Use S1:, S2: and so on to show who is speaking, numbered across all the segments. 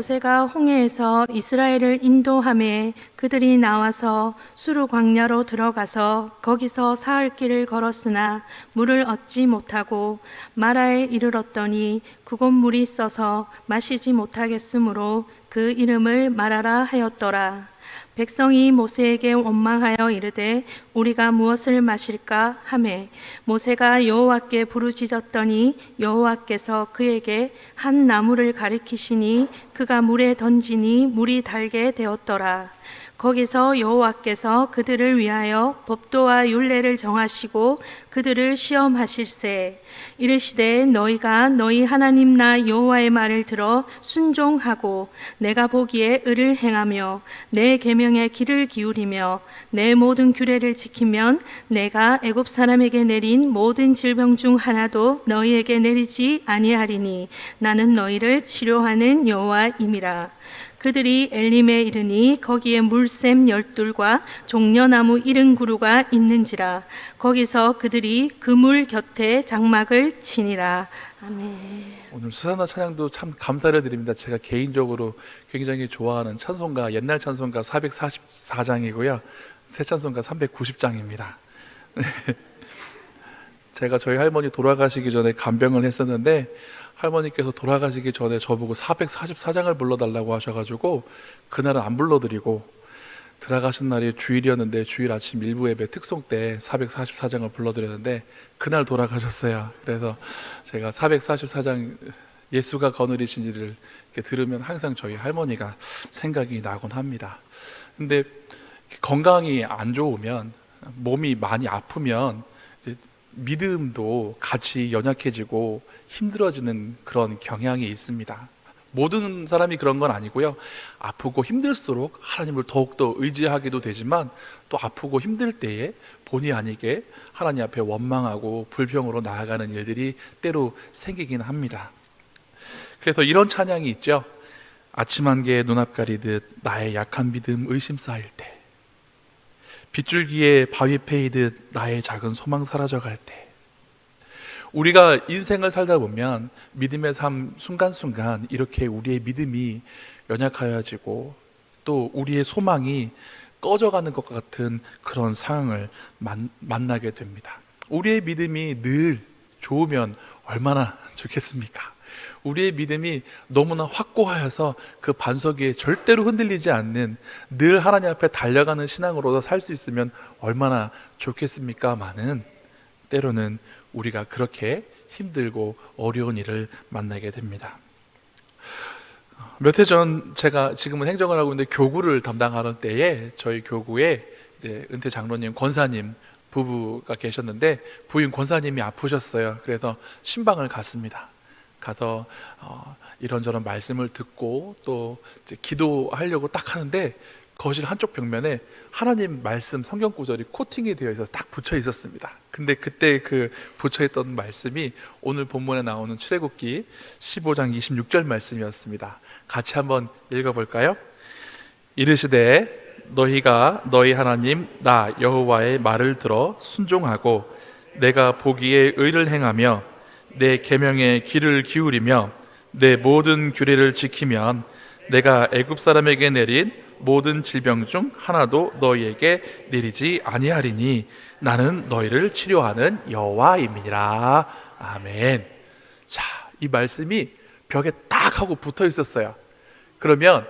S1: 모세가 홍해에서 이스라엘을 인도하매 그들이 나와서 수르 광야로 들어가서 거기서 사흘 길을 걸었으나 물을 얻지 못하고 마라에 이르렀더니 그곳 물이 써서 마시지 못하겠으므로 그 이름을 마라라 하였더라. 백성이 모세에게 원망하여 이르되 우리가 무엇을 마실까 하매 모세가 여호와께 부르짖었더니 여호와께서 그에게 한 나무를 가리키시니 그가 물에 던지니 물이 달게 되었더라. 거기서 여호와께서 그들을 위하여 법도와 율례를 정하시고 그들을 시험하실세. 이르시되 너희가 너희 하나님 나 여호와의 말을 들어 순종하고 내가 보기에 의를 행하며 내 계명에 귀를 기울이며 내 모든 규례를 지키면 내가 애굽 사람에게 내린 모든 질병 중 하나도 너희에게 내리지 아니하리니 나는 너희를 치료하는 여호와임이라. 그들이 엘림에 이르니 거기에 물샘 12과 종려나무 70그루가 있는지라. 거기서 그들이 그 물 곁에 장막을 치니라. 아멘.
S2: 오늘 수산화 찬양도 참 감사를 드립니다. 제가 개인적으로 굉장히 좋아하는 찬송가, 옛날 찬송가 444장이고요 새 찬송가 390장입니다 제가 저희 할머니 돌아가시기 전에 간병을 했었는데 할머니께서 돌아가시기 전에 저보고 444장을 불러달라고 하셔가지고 그날은 안 불러드리고 들어가신 날이 주일이었는데 주일 아침 일부 예배 특송 때 444장을 불러드렸는데 그날 돌아가셨어요. 그래서 제가 444장 예수가 거느리시니를 이렇게 들으면 항상 저희 할머니가 생각이 나곤 합니다. 근데 건강이 안 좋으면, 몸이 많이 아프면 이제 믿음도 같이 연약해지고 힘들어지는 그런 경향이 있습니다. 모든 사람이 그런 건 아니고요, 아프고 힘들수록 하나님을 더욱더 의지하기도 되지만 또 아프고 힘들 때에 본의 아니게 하나님 앞에 원망하고 불평으로 나아가는 일들이 때로 생기긴 합니다. 그래서 이런 찬양이 있죠. 아침 안개에 눈앞 가리듯 나의 약한 믿음 의심 쌓일 때, 빗줄기에 바위 패이듯 나의 작은 소망 사라져갈 때, 우리가 인생을 살다 보면 믿음의 삶 순간순간 이렇게 우리의 믿음이 연약하여지고 또 우리의 소망이 꺼져가는 것 같은 그런 상황을 만나게 됩니다. 우리의 믿음이 늘 좋으면 얼마나 좋겠습니까? 우리의 믿음이 너무나 확고하여서 그 반석 위에 절대로 흔들리지 않는 늘 하나님 앞에 달려가는 신앙으로 살 수 있으면 얼마나 좋겠습니까마는 때로는 우리가 그렇게 힘들고 어려운 일을 만나게 됩니다. 몇 해 전 제가 지금은 행정을 하고 있는데 교구를 담당하는 때에 저희 교구에 이제 은퇴 장로님, 권사님 부부가 계셨는데 부인 권사님이 아프셨어요. 그래서 신방을 갔습니다. 가서 이런저런 말씀을 듣고 또 이제 기도하려고 딱 하는데 거실 한쪽 벽면에 하나님 말씀 성경 구절이 코팅이 되어 있어서 딱 붙여 있었습니다. 근데 그때 그 붙여 있던 말씀이 오늘 본문에 나오는 출애굽기 15장 26절 말씀이었습니다. 같이 한번 읽어볼까요? 이르시되 너희가 너희 하나님 나 여호와의 말을 들어 순종하고 내가 보기에 의를 행하며 내 계명에 귀를 기울이며 내 모든 규례를 지키면 내가 애굽 사람에게 내린 모든 질병 중 하나도 너희에게 내리지 아니하리니 나는 너희를 치료하는 여호와임이니라. 아멘. 자, 이 말씀이 벽에 딱 하고 붙어 있었어요. 그러면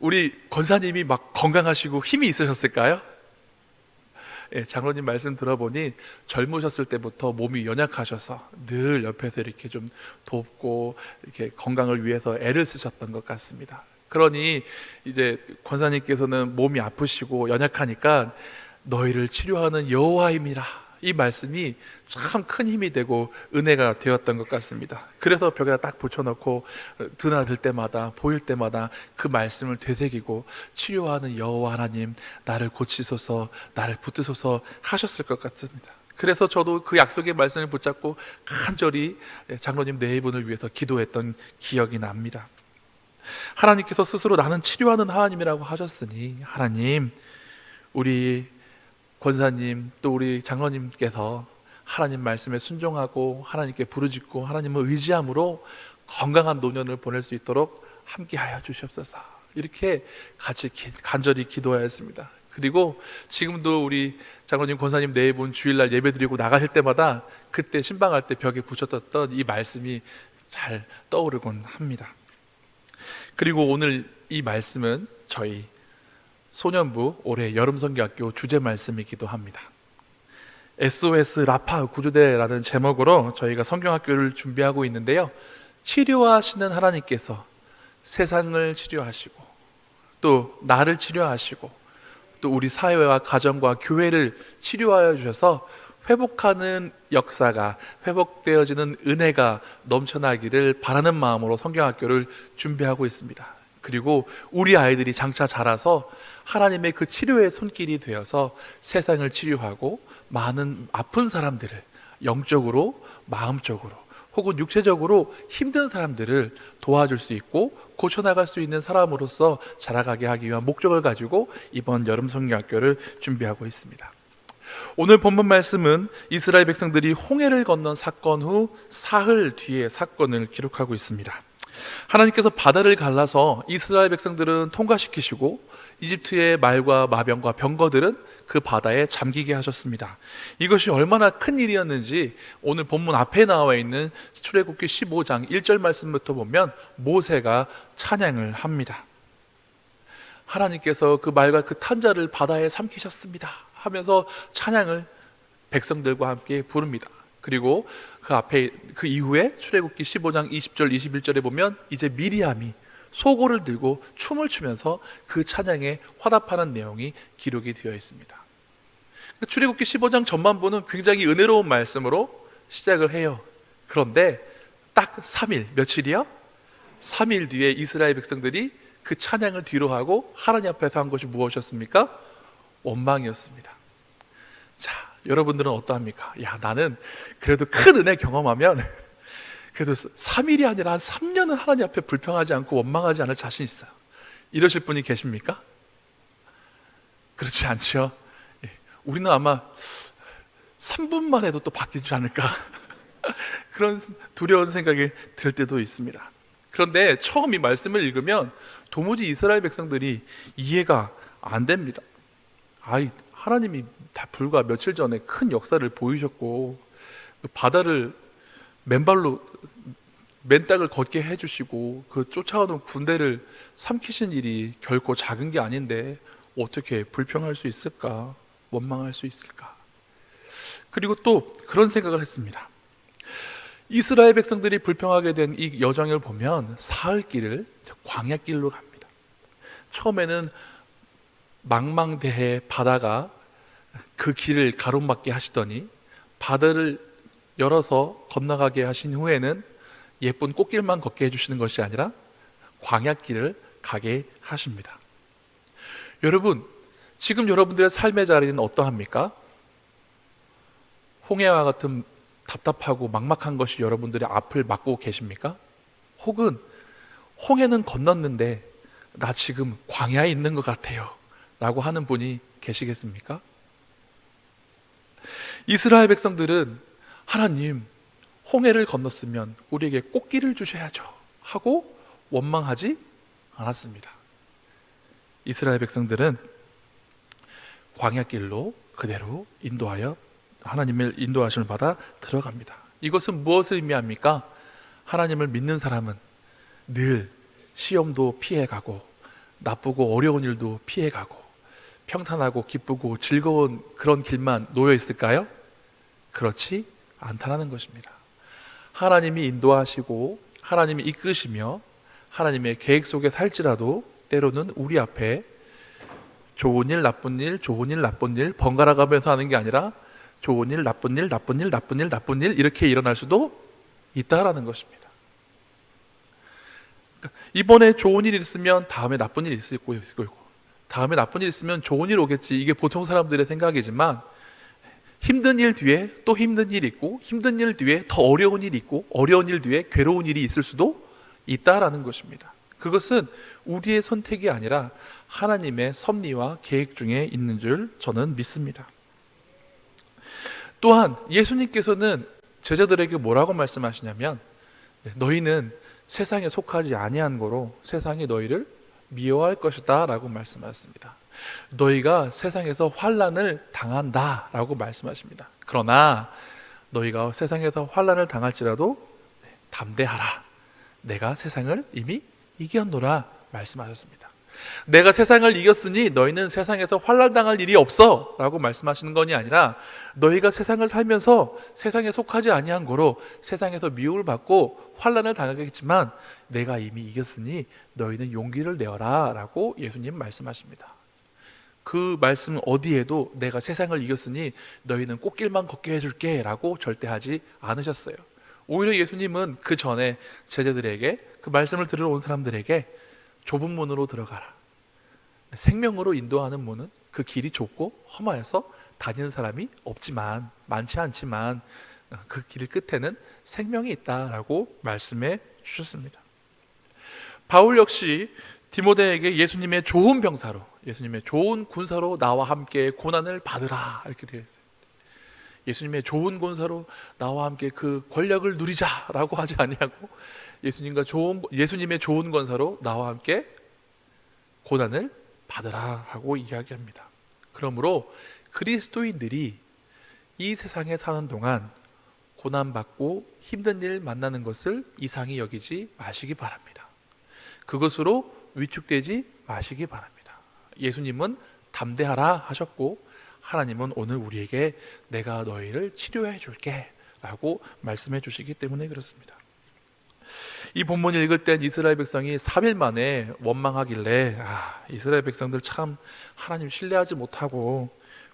S2: 우리 권사님이 막 건강하시고 힘이 있으셨을까요? 예, 장로님 말씀 들어보니 젊으셨을 때부터 몸이 연약하셔서 늘 옆에서 이렇게 좀 돕고 이렇게 건강을 위해서 애를 쓰셨던 것 같습니다. 그러니 이제 권사님께서는 몸이 아프시고 연약하니까 너희를 치료하는 여호와임이라, 이 말씀이 참 큰 힘이 되고 은혜가 되었던 것 같습니다. 그래서 벽에다 딱 붙여놓고 드나들 때마다 보일 때마다 그 말씀을 되새기고 치료하는 여호와 하나님 나를 고치소서, 나를 붙드소서 하셨을 것 같습니다. 그래서 저도 그 약속의 말씀을 붙잡고 간절히 장로님 네 분을 위해서 기도했던 기억이 납니다. 하나님께서 스스로 나는 치료하는 하나님이라고 하셨으니 하나님, 우리 권사님 또 우리 장로님께서 하나님 말씀에 순종하고 하나님께 부르짖고 하나님을 의지함으로 건강한 노년을 보낼 수 있도록 함께하여 주시옵소서. 이렇게 같이 간절히 기도하였습니다. 그리고 지금도 우리 장로님, 권사님 네 분 주일날 예배드리고 나가실 때마다 그때 신방할 때 벽에 붙였던 이 말씀이 잘 떠오르곤 합니다. 그리고 오늘 이 말씀은 저희 소년부 올해 여름선교학교 주제 말씀이기도 합니다. SOS 라파 구주대라는 제목으로 저희가 성경학교를 준비하고 있는데요, 치료하시는 하나님께서 세상을 치료하시고 또 나를 치료하시고 또 우리 사회와 가정과 교회를 치료하여 주셔서 회복하는 역사가, 회복되어지는 은혜가 넘쳐나기를 바라는 마음으로 성경학교를 준비하고 있습니다. 그리고 우리 아이들이 장차 자라서 하나님의 그 치료의 손길이 되어서 세상을 치료하고 많은 아픈 사람들을, 영적으로, 마음적으로 혹은 육체적으로 힘든 사람들을 도와줄 수 있고 고쳐나갈 수 있는 사람으로서 자라가게 하기 위한 목적을 가지고 이번 여름 성경학교를 준비하고 있습니다. 오늘 본문 말씀은 이스라엘 백성들이 홍해를 건넌 사건 후 사흘 뒤의 사건을 기록하고 있습니다. 하나님께서 바다를 갈라서 이스라엘 백성들은 통과시키시고 이집트의 말과 마병과 병거들은 그 바다에 잠기게 하셨습니다. 이것이 얼마나 큰 일이었는지 오늘 본문 앞에 나와 있는 출애굽기 15장 1절 말씀부터 보면 모세가 찬양을 합니다. 하나님께서 그 말과 그 탄자를 바다에 삼키셨습니다 하면서 찬양을 백성들과 함께 부릅니다. 그리고 그 이후에 출애굽기 15장 20절 21절에 보면 이제 미리암이 소고를 들고 춤을 추면서 그 찬양에 화답하는 내용이 기록이 되어 있습니다. 출애굽기 15장 전반부는 굉장히 은혜로운 말씀으로 시작을 해요. 그런데 딱 3일, 며칠이요? 3일 뒤에 이스라엘 백성들이 그 찬양을 뒤로하고 하나님 앞에서 한 것이 무엇이었습니까? 원망이었습니다. 자, 여러분들은 어떠합니까? 야, 나는 그래도 큰 은혜 경험하면 그래도 3일이 아니라 한 3년은 하나님 앞에 불평하지 않고 원망하지 않을 자신 있어요. 이러실 분이 계십니까? 그렇지 않죠? 우리는 아마 3분만 해도 또 바뀌지 않을까 그런 두려운 생각이 들 때도 있습니다. 그런데 처음 이 말씀을 읽으면 도무지 이스라엘 백성들이 이해가 안 됩니다. 하나님이 다 불과 며칠 전에 큰 역사를 보이셨고 그 바다를 맨땅을 걷게 해주시고 그 쫓아오는 군대를 삼키신 일이 결코 작은 게 아닌데 어떻게 불평할 수 있을까? 원망할 수 있을까? 그리고 또 그런 생각을 했습니다. 이스라엘 백성들이 불평하게 된 이 여정을 보면 사흘길을 광야길로 갑니다. 처음에는 망망대해 바다가 그 길을 가로막게 하시더니 바다를 열어서 건너가게 하신 후에는 예쁜 꽃길만 걷게 해주시는 것이 아니라 광야길을 가게 하십니다. 여러분, 지금 여러분들의 삶의 자리는 어떠합니까? 홍해와 같은 답답하고 막막한 것이 여러분들의 앞을 막고 계십니까? 혹은 홍해는 건넜는데 나 지금 광야에 있는 것 같아요 라고 하는 분이 계시겠습니까? 이스라엘 백성들은 하나님, 홍해를 건넜으면 우리에게 꽃길을 주셔야죠 하고 원망하지 않았습니다. 이스라엘 백성들은 광야길로 그대로 인도하여 하나님의 인도하심을 받아 들어갑니다. 이것은 무엇을 의미합니까? 하나님을 믿는 사람은 늘 시험도 피해가고 나쁘고 어려운 일도 피해가고 평탄하고 기쁘고 즐거운 그런 길만 놓여 있을까요? 그렇지 않다는 것입니다. 하나님이 인도하시고 하나님이 이끄시며 하나님의 계획 속에 살지라도 때로는 우리 앞에 좋은 일, 나쁜 일, 좋은 일, 나쁜 일 번갈아 가면서 하는 게 아니라 좋은 일, 나쁜 일, 나쁜 일, 나쁜 일, 나쁜 일 이렇게 일어날 수도 있다라는 것입니다. 이번에 좋은 일이 있으면 다음에 나쁜 일이 있을 거고, 다음에 나쁜 일이 있으면 좋은 일 오겠지. 이게 보통 사람들의 생각이지만 힘든 일 뒤에 또 힘든 일이 있고 힘든 일 뒤에 더 어려운 일이 있고 어려운 일 뒤에 괴로운 일이 있을 수도 있다라는 것입니다. 그것은 우리의 선택이 아니라 하나님의 섭리와 계획 중에 있는 줄 저는 믿습니다. 또한 예수님께서는 제자들에게 뭐라고 말씀하시냐면 너희는 세상에 속하지 아니한 거로 세상이 너희를 미워할 것이다 라고 말씀하셨습니다. 너희가 세상에서 환난을 당한다 라고 말씀하십니다. 그러나 너희가 세상에서 환난을 당할지라도 담대하라, 내가 세상을 이미 이겼노라 말씀하셨습니다. 내가 세상을 이겼으니 너희는 세상에서 환난 당할 일이 없어 라고 말씀하시는 것이 아니라, 너희가 세상을 살면서 세상에 속하지 아니한 거로 세상에서 미움을 받고 환난을 당하겠지만 내가 이미 이겼으니 너희는 용기를 내어라 라고 예수님 말씀하십니다. 그 말씀 어디에도 내가 세상을 이겼으니 너희는 꽃길만 걷게 해줄게 라고 절대 하지 않으셨어요. 오히려 예수님은 그 전에 제자들에게, 그 말씀을 들으러 온 사람들에게 좁은 문으로 들어가라, 생명으로 인도하는 문은 그 길이 좁고 험하여서 다니는 사람이 없지만, 많지 않지만 그 길 끝에는 생명이 있다라고 말씀해 주셨습니다. 바울 역시 디모데에게 예수님의 좋은 병사로, 예수님의 좋은 군사로 나와 함께 고난을 받으라 이렇게 되어 있어요. 예수님의 좋은 군사로 나와 함께 그 권력을 누리자라고 하지 아니하고, 예수님의 좋은 권사로 나와 함께 고난을 받으라 하고 이야기합니다. 그러므로 그리스도인들이 이 세상에 사는 동안 고난받고 힘든 일 만나는 것을 이상히 여기지 마시기 바랍니다. 그것으로 위축되지 마시기 바랍니다. 예수님은 담대하라 하셨고, 하나님은 오늘 우리에게 내가 너희를 치료해 줄게 라고 말씀해 주시기 때문에 그렇습니다. 이 본문을 읽을 땐 이스라엘 백성이 3일 만에 원망하길래, 이스라엘 백성들 참 하나님 신뢰하지 못하고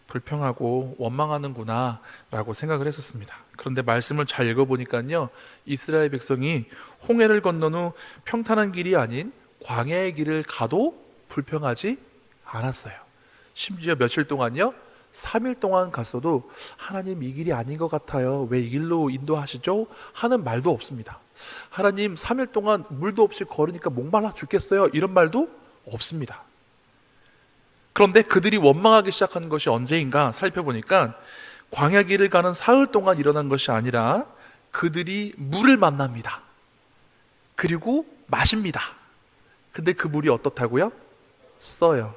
S2: 불평하고 원망하는구나 라고 생각을 했었습니다. 그런데 말씀을 잘 읽어보니까요, 이스라엘 백성이 홍해를 건넌 후 평탄한 길이 아닌 광야의 길을 가도 불평하지 않았어요. 심지어 며칠 동안요, 3일 동안 갔어도 하나님 이 길이 아닌 것 같아요, 왜 이 길로 인도하시죠? 하는 말도 없습니다. 하나님 3일 동안 물도 없이 걸으니까 목말라 죽겠어요, 이런 말도 없습니다. 그런데 그들이 원망하기 시작한 것이 언제인가 살펴보니까 광야 길을 가는 사흘 동안 일어난 것이 아니라 그들이 물을 만납니다. 그리고 마십니다. 근데 그 물이 어떻다고요? 써요.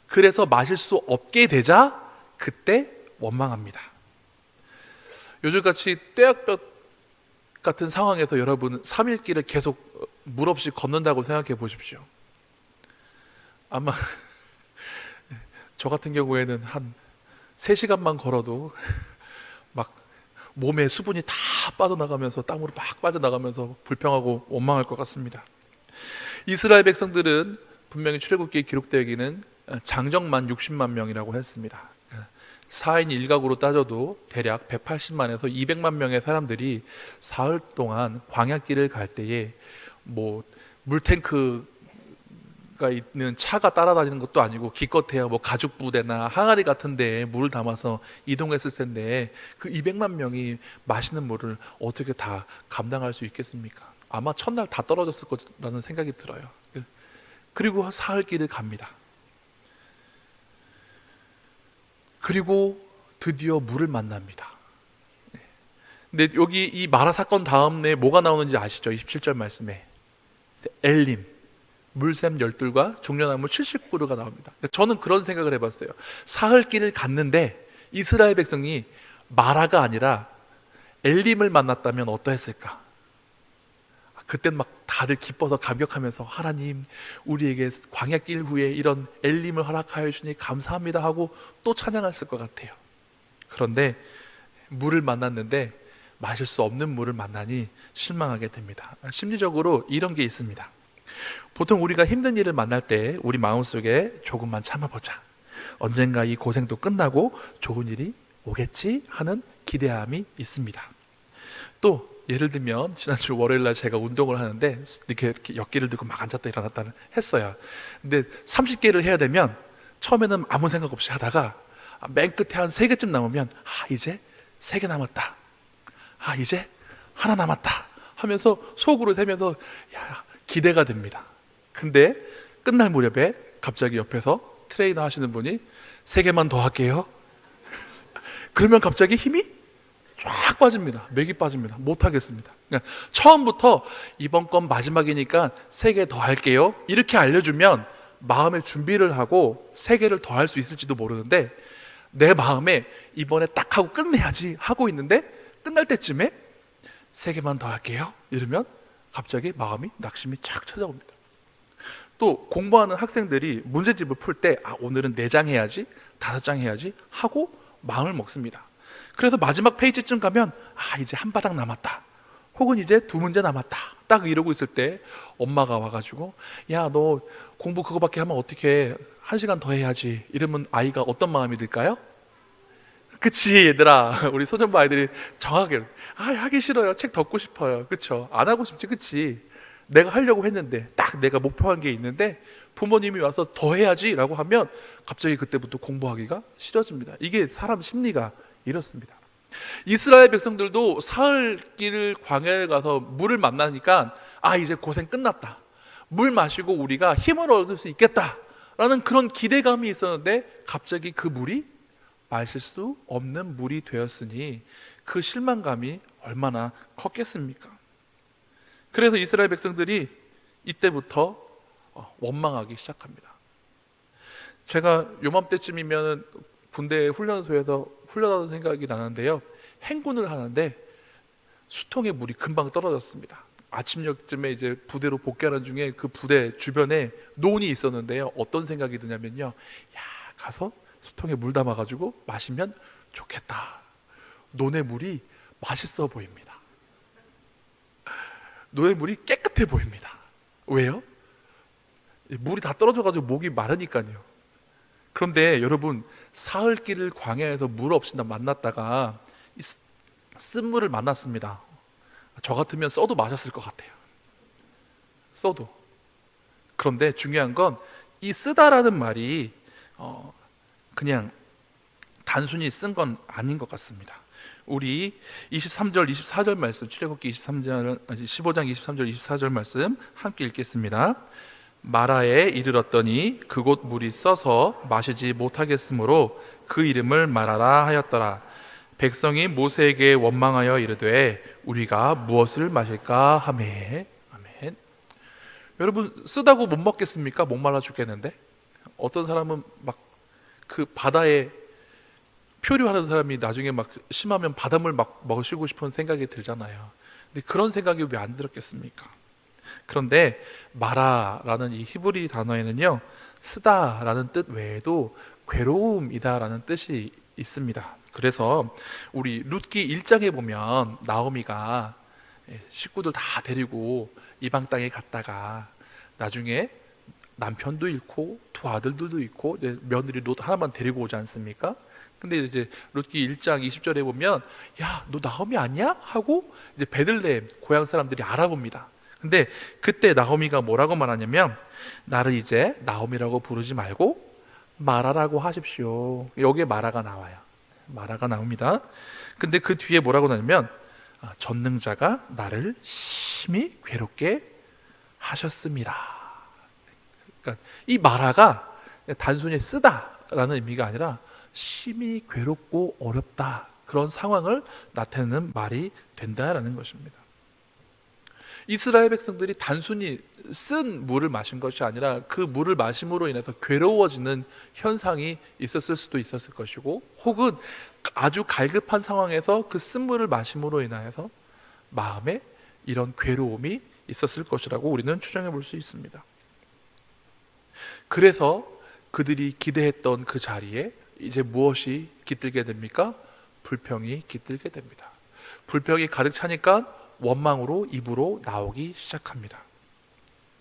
S2: 그래서 마실 수 없게 되자 그때 원망합니다. 요즘같이 떼약볕 같은 상황에서 여러분 3일 길을 계속 물 없이 걷는다고 생각해 보십시오. 아마 저 같은 경우에는 한 3시간만 걸어도 막 몸에 수분이 다 빠져나가면서, 땀으로 막 빠져나가면서 불평하고 원망할 것 같습니다. 이스라엘 백성들은 분명히 출애굽기에 기록되기는 장정만 60만 명이라고 했습니다. 4인 1가구로 따져도 대략 180만에서 200만 명의 사람들이 사흘 동안 광야길을 갈 때에 물탱크가 있는 차가 따라다니는 것도 아니고 기껏해야 가죽 부대나 항아리 같은 데에 물을 담아서 이동했을 텐데, 그 200만 명이 마시는 물을 어떻게 다 감당할 수 있겠습니까? 아마 첫날 다 떨어졌을 거라는 생각이 들어요. 그리고 사흘 길을 갑니다. 그리고 드디어 물을 만납니다. 근데 여기 이 마라 사건 다음에 뭐가 나오는지 아시죠? 27절 말씀에 엘림, 물샘 12과 종려나무 70그루가 나옵니다. 저는 그런 생각을 해봤어요. 사흘 길을 갔는데 이스라엘 백성이 마라가 아니라 엘림을 만났다면 어떠했을까? 그땐 막 다들 기뻐서 감격하면서 하나님, 우리에게 광야길 후에 이런 엘림을 허락하여 주시니 감사합니다 하고 또 찬양했을 것 같아요. 그런데 물을 만났는데 마실 수 없는 물을 만나니 실망하게 됩니다. 심리적으로 이런 게 있습니다. 보통 우리가 힘든 일을 만날 때 우리 마음속에 조금만 참아보자, 언젠가 이 고생도 끝나고 좋은 일이 오겠지 하는 기대함이 있습니다. 또 예를 들면 지난주 월요일날 제가 운동을 하는데 이렇게 역기를 들고 막 앉았다 일어났다 했어요. 근데 30개를 해야 되면 처음에는 아무 생각 없이 하다가 맨 끝에 한 3개쯤 남으면 이제 3개 남았다, 이제 하나 남았다 하면서 속으로 세면서 기대가 됩니다. 근데 끝날 무렵에 갑자기 옆에서 트레이너 하시는 분이 3개만 더 할게요. 그러면 갑자기 힘이 쫙 빠집니다. 맥이 빠집니다. 못하겠습니다. 그러니까 처음부터 이번 건 마지막이니까 3개 더 할게요, 이렇게 알려주면 마음의 준비를 하고 3개를 더 할 수 있을지도 모르는데, 내 마음에 이번에 딱 하고 끝내야지 하고 있는데 끝날 때쯤에 3개만 더 할게요 이러면 갑자기 마음이 낙심이 착 찾아옵니다. 또 공부하는 학생들이 문제집을 풀 때 오늘은 4장 해야지, 5장 해야지 하고 마음을 먹습니다. 그래서 마지막 페이지쯤 가면 이제 한 바닥 남았다, 혹은 이제 2문제 남았다, 딱 이러고 있을 때 엄마가 와가지고 야, 너 공부 그거밖에 하면 어떻게 1시간 더 해야지 이러면 아이가 어떤 마음이 들까요? 그치 얘들아, 우리 소년부 아이들이 정확하게 하기 싫어요, 책 덮고 싶어요, 그쵸? 안 하고 싶지, 그치? 내가 하려고 했는데 딱 내가 목표한 게 있는데 부모님이 와서 더 해야지 라고 하면 갑자기 그때부터 공부하기가 싫어집니다. 이게 사람 심리가 이렇습니다. 이스라엘 백성들도 사흘길 광야에 가서 물을 만나니까 이제 고생 끝났다, 물 마시고 우리가 힘을 얻을 수 있겠다 라는 그런 기대감이 있었는데 갑자기 그 물이 마실 수 없는 물이 되었으니 그 실망감이 얼마나 컸겠습니까? 그래서 이스라엘 백성들이 이때부터 원망하기 시작합니다. 제가 요맘때쯤이면 군대 훈련소에서 훈련하는 생각이 나는데요, 행군을 하는데 수통에 물이 금방 떨어졌습니다. 아침녘쯤에 이제 부대로 복귀하는 중에 그 부대 주변에 논이 있었는데요, 어떤 생각이 드냐면요, 가서 수통에 물 담아가지고 마시면 좋겠다. 논의 물이 맛있어 보입니다. 논의 물이 깨끗해 보입니다. 왜요? 물이 다 떨어져가지고 목이 마르니까요. 그런데 여러분, 사흘길을 광야에서 물 없이 만났다가 쓴물을 만났습니다. 저 같으면 써도 마셨을 것 같아요. 써도. 그런데 중요한 건 이 쓰다라는 말이 그냥 단순히 쓴 건 아닌 것 같습니다. 우리 23절 24절 말씀, 출애굽기 15장 23절 24절 말씀 함께 읽겠습니다. 마라에 이르렀더니 그곳 물이 써서 마시지 못하겠으므로 그 이름을 마라라 하였더라. 백성이 모세에게 원망하여 이르되 우리가 무엇을 마실까 하매. 아멘. 여러분, 쓰다고 못 먹겠습니까? 목말라 죽겠는데. 어떤 사람은 막 그 바다에 표류하는 사람이 나중에 막 심하면 바닷물 막 마시고 싶은 생각이 들잖아요. 근데 그런 생각이 왜 안 들었겠습니까? 그런데 마라라는 이 히브리 단어에는요, 쓰다라는 뜻 외에도 괴로움이다라는 뜻이 있습니다. 그래서 우리 룻기 1장에 보면 나오미가 식구들 다 데리고 이방 땅에 갔다가 나중에 남편도 잃고 두 아들들도 잃고 며느리 롯 하나만 데리고 오지 않습니까? 근데 이제 룻기 1장 20절에 보면 야, 너 나오미 아니야? 하고 이제 베들레헴 고향 사람들이 알아봅니다. 근데 그때 나오미가 뭐라고 말하냐면 나를 이제 나오미라고 부르지 말고 마라라고 하십시오. 여기에 마라가 나와요. 마라가 나옵니다. 근데 그 뒤에 뭐라고 나냐면 전능자가 나를 심히 괴롭게 하셨습니다. 그러니까 이 마라가 단순히 쓰다라는 의미가 아니라 심히 괴롭고 어렵다, 그런 상황을 나타내는 말이 된다라는 것입니다. 이스라엘 백성들이 단순히 쓴 물을 마신 것이 아니라 그 물을 마심으로 인해서 괴로워지는 현상이 있었을 수도 있었을 것이고, 혹은 아주 갈급한 상황에서 그 쓴 물을 마심으로 인하여서 마음에 이런 괴로움이 있었을 것이라고 우리는 추정해 볼 수 있습니다. 그래서 그들이 기대했던 그 자리에 이제 무엇이 깃들게 됩니까? 불평이 깃들게 됩니다. 불평이 가득 차니까 원망으로 입으로 나오기 시작합니다.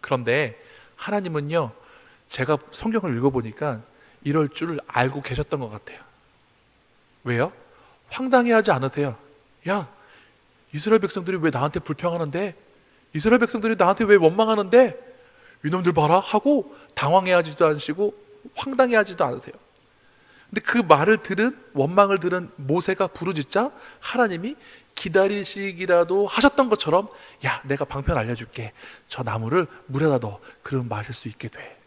S2: 그런데 하나님은요, 제가 성경을 읽어보니까 이럴 줄 알고 계셨던 것 같아요. 왜요? 황당해하지 않으세요. 야, 이스라엘 백성들이 왜 나한테 불평하는데? 이스라엘 백성들이 나한테 왜 원망하는데? 이놈들 봐라 하고 당황해하지도 않으시고 황당해하지도 않으세요. 근데 그 말을 들은, 원망을 들은 모세가 부르짖자 하나님이 기다리시기라도 하셨던 것처럼 야, 내가 방편 알려줄게. 저 나무를 물에다 넣어. 그러면 마실 수 있게 돼.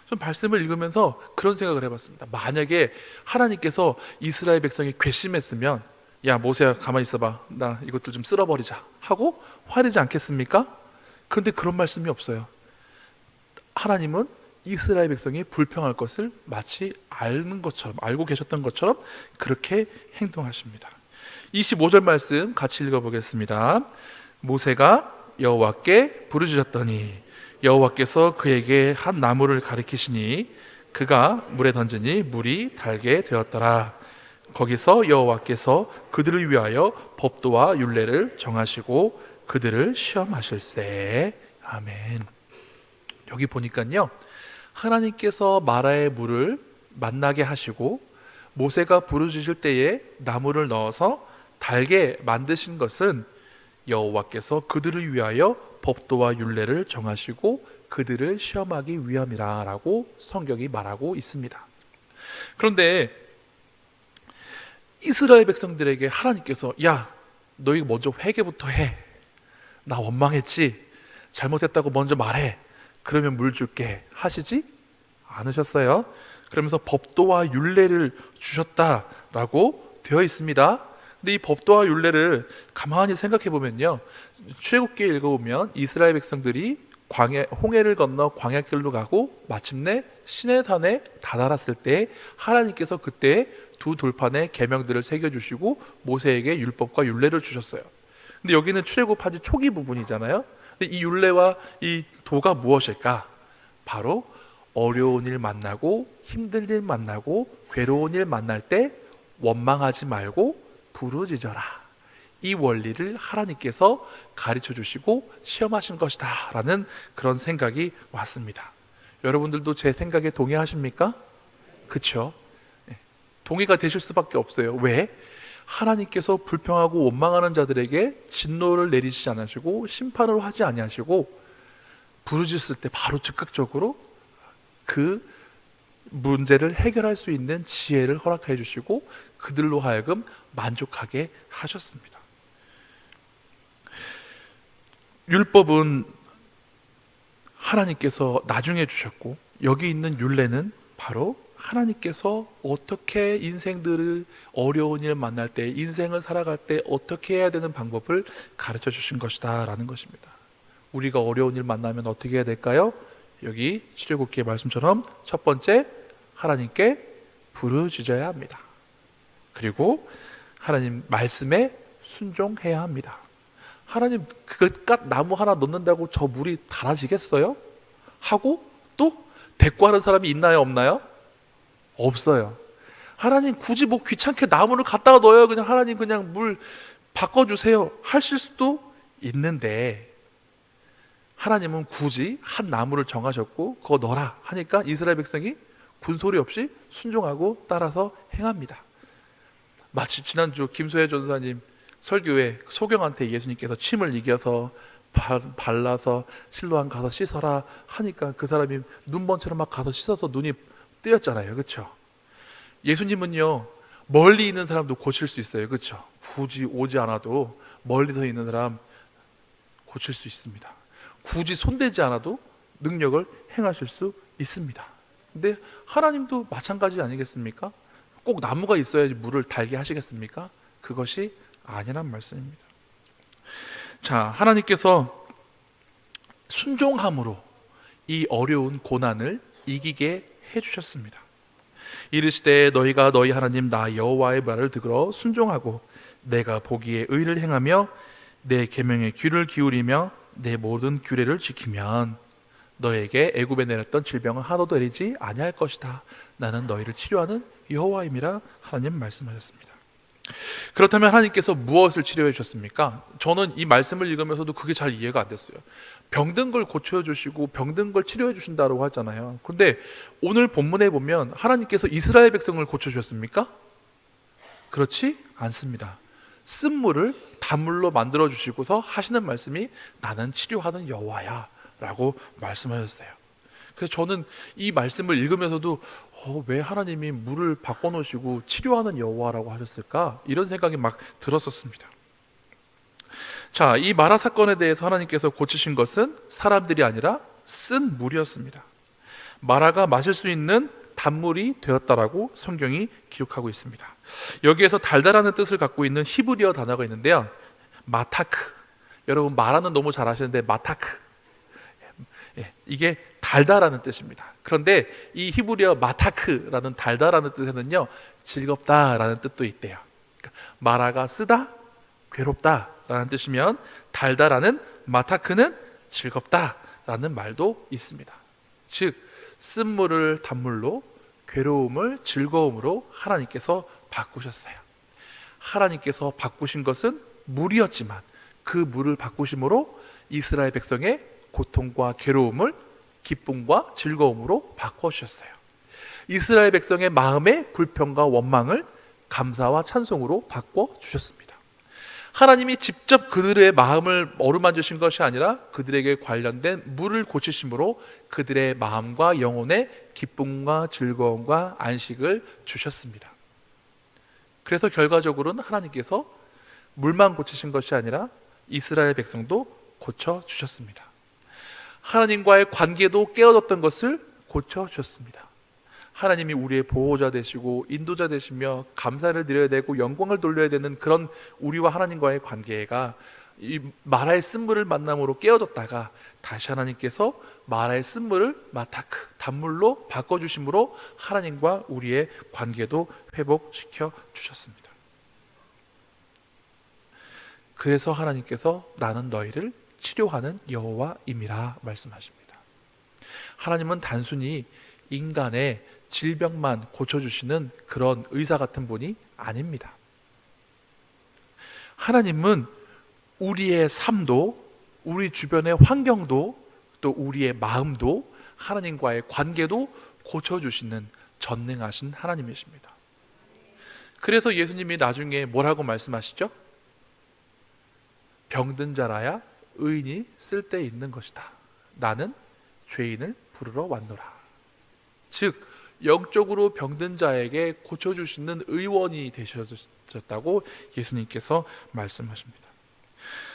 S2: 좀 말씀을 읽으면서 그런 생각을 해봤습니다. 만약에 하나님께서 이스라엘 백성이 괘씸했으면 야 모세야 가만히 있어봐, 나 이것들 좀 쓸어버리자 하고 화내지 않겠습니까? 그런데 그런 말씀이 없어요. 하나님은 이스라엘 백성이 불평할 것을 마치 아는 것처럼, 알고 계셨던 것처럼 그렇게 행동하십니다. 25절 말씀 같이 읽어보겠습니다. 모세가 여호와께 부르짖었더니 여호와께서 그에게 한 나무를 가리키시니 그가 물에 던지니 물이 달게 되었더라. 거기서 여호와께서 그들을 위하여 법도와 율례를 정하시고 그들을 시험하실세. 아멘. 여기 보니까요, 하나님께서 마라의 물을 만나게 하시고 모세가 부르짖을 때에 나무를 넣어서 달게 만드신 것은 여호와께서 그들을 위하여 법도와 율례를 정하시고 그들을 시험하기 위함이라 라고 성경이 말하고 있습니다. 그런데 이스라엘 백성들에게 하나님께서 야 너희 먼저 회개부터 해, 나 원망했지, 잘못했다고 먼저 말해, 그러면 물 줄게 하시지 않으셨어요. 그러면서 법도와 율례를 주셨다라고 되어 있습니다. 근데 이 법도와 율례를 가만히 생각해 보면요, 출애굽기에 읽어보면 이스라엘 백성들이 홍해를 건너 광야길로 가고 마침내 시내산에 다다랐을 때 하나님께서 그때 두 돌판에 계명들을 새겨주시고 모세에게 율법과 율례를 주셨어요. 근데 여기는 출애굽한 지 초기 부분이잖아요. 근데 이 율례와 이 도가 무엇일까? 바로 어려운 일 만나고 힘든 일 만나고 괴로운 일 만날 때 원망하지 말고 부르짖어라, 이 원리를 하나님께서 가르쳐 주시고 시험하신 것이다 라는 그런 생각이 왔습니다. 여러분들도 제 생각에 동의하십니까? 그렇죠? 동의가 되실 수밖에 없어요. 왜? 하나님께서 불평하고 원망하는 자들에게 진노를 내리시지 않으시고 심판을 하지 아니하시고 부르짖을 때 바로 즉각적으로 그 문제를 해결할 수 있는 지혜를 허락해 주시고 그들로 하여금 만족하게 하셨습니다. 율법은 하나님께서 나중에 주셨고 여기 있는 율례는 바로 하나님께서 어떻게 인생들을 어려운 일 만날 때, 인생을 살아갈 때 어떻게 해야 되는 방법을 가르쳐 주신 것이다 라는 것입니다. 우리가 어려운 일 만나면 어떻게 해야 될까요? 여기 출애굽기의 말씀처럼 첫 번째, 하나님께 부르짖어야 합니다. 그리고 하나님 말씀에 순종해야 합니다. 하나님 그깟 나무 하나 넣는다고 저 물이 달아지겠어요? 하고 또 대꾸하는 사람이 있나요, 없나요? 없어요. 하나님 굳이 뭐 귀찮게 나무를 갖다가 넣어요, 그냥 하나님 그냥 물 바꿔주세요 하실 수도 있는데, 하나님은 굳이 한 나무를 정하셨고 그거 넣어라 하니까 이스라엘 백성이 군소리 없이 순종하고 따라서 행합니다. 마치 지난주 김소혜 전사님 설교에 소경한테 예수님께서 침을 이겨서 발라서 실로암 가서 씻어라 하니까 그 사람이 눈번처럼 막 가서 씻어서 눈이 뜨였잖아요. 그렇죠? 예수님은요, 멀리 있는 사람도 고칠 수 있어요. 그렇죠? 굳이 오지 않아도 멀리서 있는 사람 고칠 수 있습니다. 굳이 손대지 않아도 능력을 행하실 수 있습니다. 근데 하나님도 마찬가지 아니겠습니까? 꼭 나무가 있어야지 물을 달게 하시겠습니까? 그것이 아니란 말씀입니다. 자, 하나님께서 순종함으로 이 어려운 고난을 이기게 해주셨습니다. 이르시되 너희가 너희 하나님 나 여호와의 말을 들어 순종하고 내가 보기에 의를 행하며 내 계명에 귀를 기울이며 내 모든 규례를 지키면 너에게 애굽에 내렸던 질병은 하나도 내리지 아니할 것이다. 나는 너희를 치료하는 여호와임이라 하나님 말씀하셨습니다. 그렇다면 하나님께서 무엇을 치료해 주셨습니까? 저는 이 말씀을 읽으면서도 그게 잘 이해가 안 됐어요. 병든 걸 고쳐주시고 병든 걸 치료해 주신다고 하잖아요. 근데 오늘 본문에 보면 하나님께서 이스라엘 백성을 고쳐주셨습니까? 그렇지 않습니다. 쓴물을 단물로 만들어 주시고서 하시는 말씀이 나는 치료하는 여호와야 라고 말씀하셨어요. 그래서 저는 이 말씀을 읽으면서도 왜 하나님이 물을 바꿔놓으시고 치료하는 여호와라고 하셨을까? 이런 생각이 막 들었었습니다. 자, 이 마라 사건에 대해서 하나님께서 고치신 것은 사람들이 아니라 쓴 물이었습니다. 마라가 마실 수 있는 단물이 되었다라고 성경이 기록하고 있습니다. 여기에서 달달하는 뜻을 갖고 있는 히브리어 단어가 있는데요, 마타크. 여러분 말하는 너무 잘 아시는데 마타크, 이게 달달하는 뜻입니다. 그런데 이 히브리어 마타크라는 달달하는 뜻에는요, 즐겁다라는 뜻도 있대요. 그러니까 마라가 쓰다, 괴롭다라는 뜻이면 달달하는 마타크는 즐겁다라는 말도 있습니다. 즉 쓴물을 단물로, 괴로움을 즐거움으로 하나님께서 바꾸셨어요. 하나님께서 바꾸신 것은 물이었지만 그 물을 바꾸심으로 이스라엘 백성의 고통과 괴로움을 기쁨과 즐거움으로 바꿔주셨어요. 이스라엘 백성의 마음의 불평과 원망을 감사와 찬송으로 바꿔주셨습니다. 하나님이 직접 그들의 마음을 어루만지신 것이 아니라 그들에게 관련된 물을 고치심으로 그들의 마음과 영혼의 기쁨과 즐거움과 안식을 주셨습니다. 그래서 결과적으로는 하나님께서 물만 고치신 것이 아니라 이스라엘 백성도 고쳐주셨습니다. 하나님과의 관계도 깨어졌던 것을 고쳐주셨습니다. 하나님이 우리의 보호자 되시고 인도자 되시며 감사를 드려야 되고 영광을 돌려야 되는 그런 우리와 하나님과의 관계가 이 마라의 쓴물을 만남으로 깨어졌다가 다시 하나님께서 마라의 쓴물을 마타크, 단물로 바꿔주심으로 하나님과 우리의 관계도 회복시켜 주셨습니다. 그래서 하나님께서 나는 너희를 치료하는 여호와임이라 말씀하십니다. 하나님은 단순히 인간의 질병만 고쳐주시는 그런 의사 같은 분이 아닙니다. 하나님은 우리의 삶도, 우리 주변의 환경도, 또 우리의 마음도, 하나님과의 관계도 고쳐주시는 전능하신 하나님이십니다. 그래서 예수님이 나중에 뭐라고 말씀하시죠? 병든 자라야 의인이 쓸데 있는 것이다. 나는 죄인을 부르러 왔노라. 즉 영적으로 병든 자에게 고쳐주시는 의원이 되셨다고 예수님께서 말씀하십니다.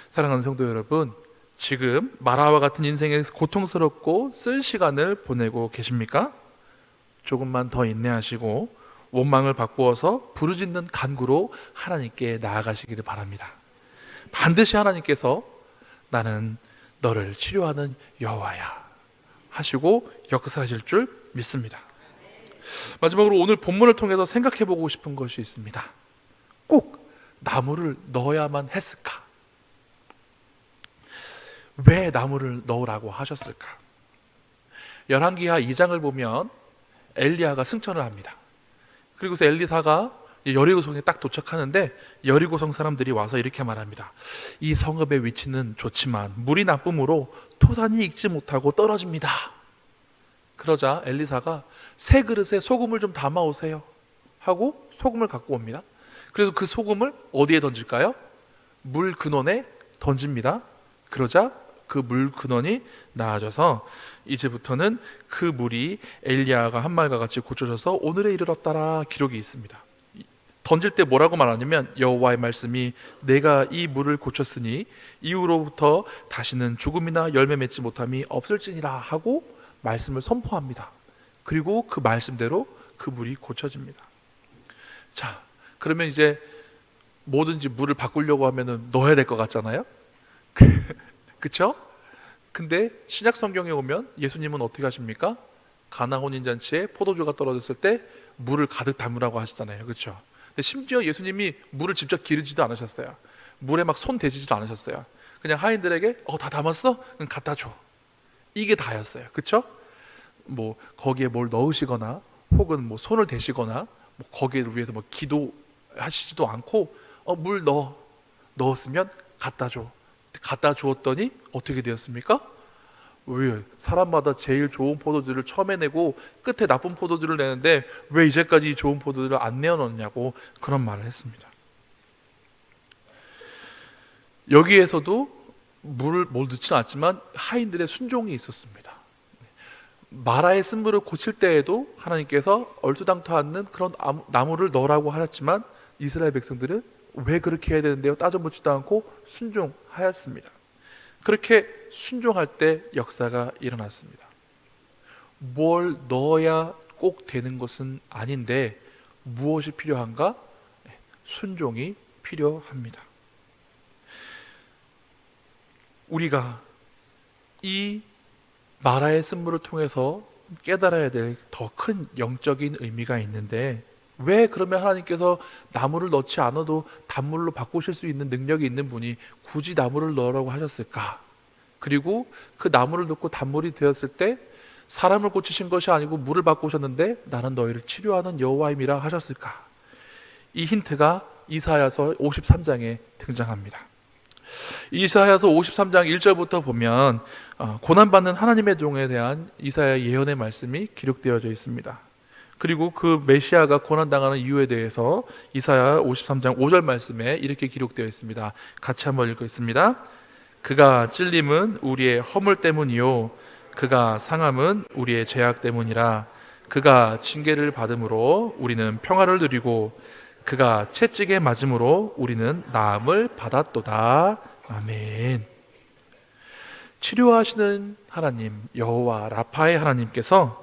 S2: 사랑하는 성도 여러분, 지금 마라와 같은 인생에 고통스럽고 쓸 시간을 보내고 계십니까? 조금만 더 인내하시고 원망을 바꾸어서 부르짖는 간구로 하나님께 나아가시기를 바랍니다. 반드시 하나님께서 나는 너를 치료하는 여호와야 하시고 역사하실 줄 믿습니다. 마지막으로 오늘 본문을 통해서 생각해 보고 싶은 것이 있습니다. 꼭 나무를 넣어야만 했을까? 왜 나무를 넣으라고 하셨을까? 열왕기하 2장을 보면 엘리야가 승천을 합니다. 그리고서 엘리사가 여리고성에 딱 도착하는데 여리고성 사람들이 와서 이렇게 말합니다. 이 성읍의 위치는 좋지만 물이 나쁨으로 토산이 익지 못하고 떨어집니다. 그러자 엘리사가 새 그릇에 소금을 좀 담아 오세요 하고 소금을 갖고 옵니다. 그래서 그 소금을 어디에 던질까요? 물 근원에 던집니다. 그러자 그 물 근원이 나아져서 이제부터는 그 물이 엘리야가 한 말과 같이 고쳐져서 오늘에 이르렀다라 기록이 있습니다. 던질 때 뭐라고 말하냐면 여호와의 말씀이 내가 이 물을 고쳤으니 이후로부터 다시는 죽음이나 열매 맺지 못함이 없을지니라 하고 말씀을 선포합니다. 그리고 그 말씀대로 그 물이 고쳐집니다. 자, 그러면 이제 뭐든지 물을 바꾸려고 하면은 넣어야 될 것 같잖아요. 그쵸? 근데 신약 성경에 오면 예수님은 어떻게 하십니까? 가나 혼인잔치에 포도주가 떨어졌을 때 물을 가득 담으라고 하시잖아요. 그렇죠? 근데 심지어 예수님이 물을 직접 기르지도 않으셨어요. 물에 막 손 대지도 않으셨어요. 그냥 하인들에게 다 담았어? 그럼 갖다 줘. 이게 다였어요. 그렇죠? 뭐 거기에 뭘 넣으시거나 혹은 뭐 손을 대시거나 뭐 거기를 위해서 뭐 기도하시지도 않고 물 넣었으면 갖다 줘. 갖다 주었더니 어떻게 되었습니까? 왜 사람마다 제일 좋은 포도주를 처음에 내고 끝에 나쁜 포도주를 내는데 왜 이제까지 좋은 포도주를 안 내어놓느냐고 그런 말을 했습니다. 여기에서도 뭘 넣지는 않지만 하인들의 순종이 있었습니다. 마라의 쓴물을 고칠 때에도 하나님께서 얼토당토 않는 그런 나무를 넣으라고 하셨지만 이스라엘 백성들은 왜 그렇게 해야 되는데요? 따져묻지도 않고 순종하였습니다. 그렇게 순종할 때 역사가 일어났습니다. 뭘 넣어야 꼭 되는 것은 아닌데 무엇이 필요한가? 순종이 필요합니다. 우리가 이 마라의 쓴물을 통해서 깨달아야 될 더 큰 영적인 의미가 있는데, 왜 그러면 하나님께서 나무를 넣지 않아도 단물로 바꾸실 수 있는 능력이 있는 분이 굳이 나무를 넣으라고 하셨을까? 그리고 그 나무를 넣고 단물이 되었을 때 사람을 고치신 것이 아니고 물을 바꾸셨는데 나는 너희를 치료하는 여호와임이라 하셨을까? 이 힌트가 이사야서 53장에 등장합니다. 이사야서 53장 1절부터 보면 고난받는 하나님의 종에 대한 이사야 예언의 말씀이 기록되어져 있습니다. 그리고 그 메시아가 고난당하는 이유에 대해서 이사야 53장 5절 말씀에 이렇게 기록되어 있습니다. 같이 한번 읽겠습니다. 그가 찔림은 우리의 허물 때문이요 그가 상함은 우리의 죄악 때문이라. 그가 징계를 받음으로 우리는 평화를 누리고 그가 채찍에 맞음으로 우리는 나음을 받았도다. 아멘. 치료하시는 하나님 여호와 라파의 하나님께서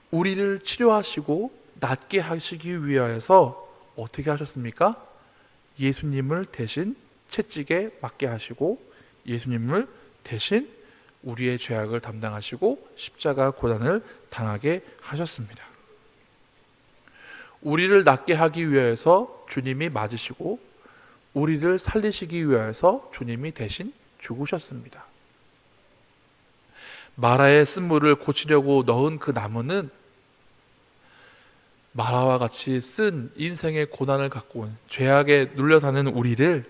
S2: 우리를 치료하시고 낫게 하시기 위하여서 어떻게 하셨습니까? 예수님을 대신 채찍에 맞게 하시고 예수님을 대신 우리의 죄악을 담당하시고 십자가 고난을 당하게 하셨습니다. 우리를 낫게 하기 위해서 주님이 맞으시고 우리를 살리시기 위해서 주님이 대신 죽으셨습니다. 마라의 쓴물을 고치려고 넣은 그 나무는 마라와 같이 쓴 인생의 고난을 갖고 온 죄악에 눌려 사는 우리를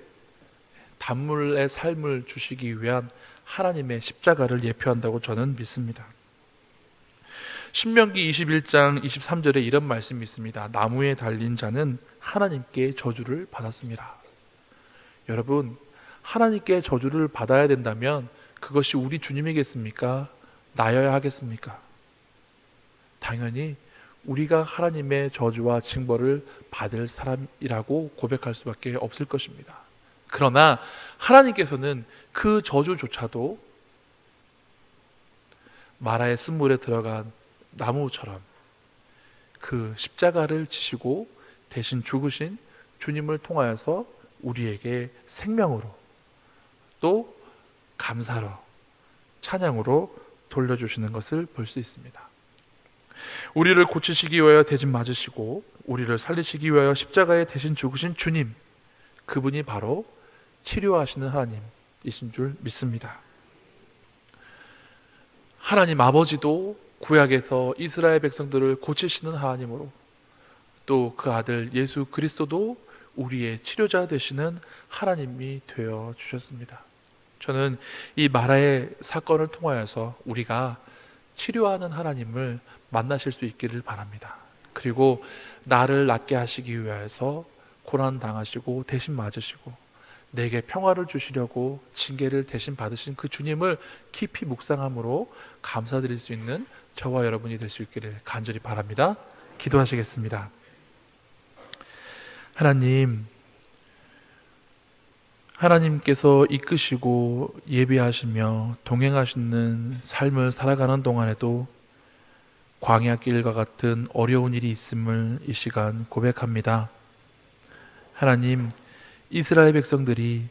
S2: 단물의 삶을 주시기 위한 하나님의 십자가를 예표한다고 저는 믿습니다. 신명기 21장 23절에 이런 말씀이 있습니다. 나무에 달린 자는 하나님께 저주를 받았습니다. 여러분, 하나님께 저주를 받아야 된다면 그것이 우리 주님이겠습니까? 나여야 하겠습니까? 당연히 우리가 하나님의 저주와 징벌을 받을 사람이라고 고백할 수밖에 없을 것입니다. 그러나 하나님께서는 그 저주조차도 마라의 쓴물에 들어간 나무처럼 그 십자가를 지시고 대신 죽으신 주님을 통하여서 우리에게 생명으로 또 감사로 찬양으로 돌려주시는 것을 볼 수 있습니다. 우리를 고치시기 위하여 대신 맞으시고 우리를 살리시기 위하여 십자가에 대신 죽으신 주님, 그분이 바로 치료하시는 하나님이신 줄 믿습니다. 하나님 아버지도 구약에서 이스라엘 백성들을 고치시는 하나님으로, 또 그 아들 예수 그리스도도 우리의 치료자 되시는 하나님이 되어 주셨습니다. 저는 이 마라의 사건을 통하여서 우리가 치료하는 하나님을 만나실 수 있기를 바랍니다. 그리고 나를 낫게 하시기 위해서 고난 당하시고 대신 맞으시고 내게 평화를 주시려고 징계를 대신 받으신 그 주님을 깊이 묵상함으로 감사드릴 수 있는 저와 여러분이 될 수 있기를 간절히 바랍니다. 기도하시겠습니다. 하나님께서 이끄시고 예비하시며 동행하시는 삶을 살아가는 동안에도 광야길과 같은 어려운 일이 있음을 이 시간 고백합니다. 하나님, 이스라엘 백성들이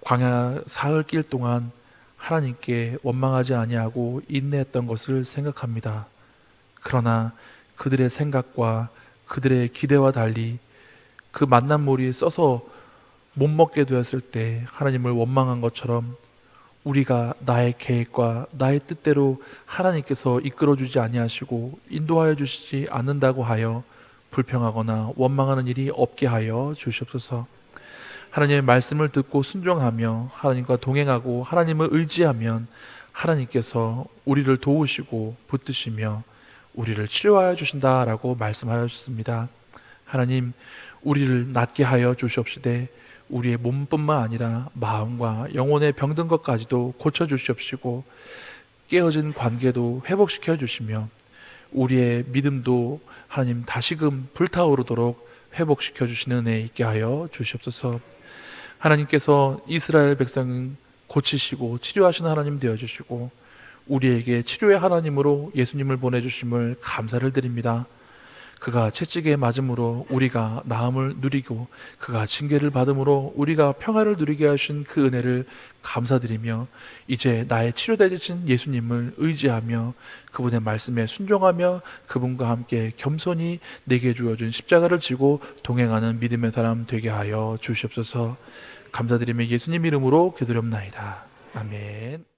S2: 광야 사흘길 동안 하나님께 원망하지 아니하고 인내했던 것을 생각합니다. 그러나 그들의 생각과 그들의 기대와 달리 그 만난물이 써서 못 먹게 되었을 때 하나님을 원망한 것처럼 우리가 나의 계획과 나의 뜻대로 하나님께서 이끌어주지 아니하시고 인도하여 주시지 않는다고 하여 불평하거나 원망하는 일이 없게 하여 주시옵소서. 하나님의 말씀을 듣고 순종하며 하나님과 동행하고 하나님을 의지하면 하나님께서 우리를 도우시고 붙드시며 우리를 치료하여 주신다라고 말씀하여 주셨습니다. 하나님, 우리를 낫게 하여 주시옵시되 우리의 몸뿐만 아니라 마음과 영혼의 병든 것까지도 고쳐주시옵시고 깨어진 관계도 회복시켜 주시며 우리의 믿음도 하나님 다시금 불타오르도록 회복시켜 주시는 은혜 있게 하여 주시옵소서. 하나님께서 이스라엘 백성을 고치시고 치료하시는 하나님 되어주시고 우리에게 치료의 하나님으로 예수님을 보내주심을 감사를 드립니다. 그가 채찍에 맞음으로 우리가 나음을 누리고 그가 징계를 받음으로 우리가 평화를 누리게 하신 그 은혜를 감사드리며 이제 나의 치료되신 예수님을 의지하며 그분의 말씀에 순종하며 그분과 함께 겸손히 내게 주어진 십자가를 지고 동행하는 믿음의 사람 되게 하여 주시옵소서. 감사드리며 예수님 이름으로 기도드립나이다. 아멘.